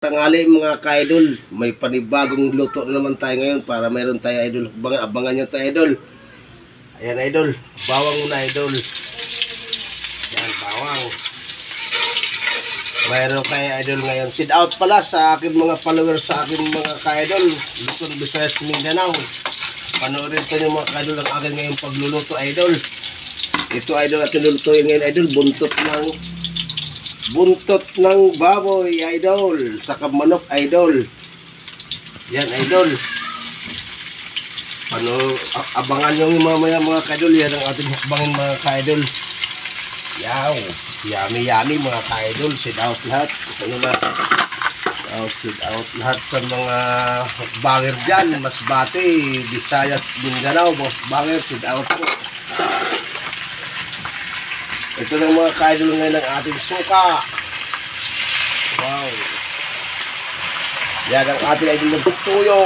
Tanghali mga ka-idol, may panibagong luto na naman tayo ngayon para mayroon tayo idol. Abangan nyo tayo idol. Ayan idol, bawang muna idol. Ayan, bawang. Mayroon tayo idol ngayon. Sit out pala sa akin mga followers, sa akin mga ka-idol. Luzon, Visayas, Mindanao. Panoorin ko yung mga ka-idol ang akin ngayong pagluluto idol. Ito idol at nilulutuin ngayon idol, buntot ng baboy idol, saka manok idol. Yan idol. Abangan nyo mamaya mga ka-idol. Yan ang ating hakbangin mga ka-idol. Yaw, yummy mga ka-idol. Sit out lahat. Ano na? Sit out lahat sa mga hakbanger dyan. Masbate, Visayas, Mindanao, hakbanger, sit out po. Ito ng mga ka-idol ngayon ng ating suka. Wow. Yan ang ating idol ng tuyo.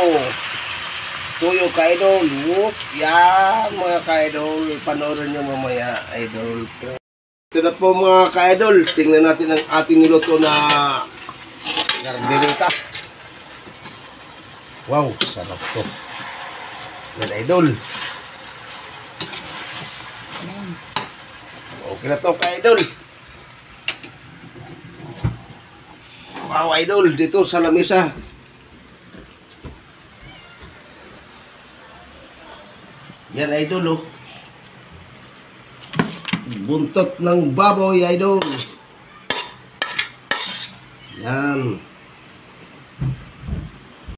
Tuyo ka-idol. Yan mga ka-idol. Panoorin nyo mamaya idol. Ito na po mga ka-idol. Tingnan natin ang ating niluto na gardelita. Wow, sarap to. Yan idol. Okay na to ka-idol. Wow idol, dito sa lamesa. Yan idol oh. Buntot ng baboy idol. Yan.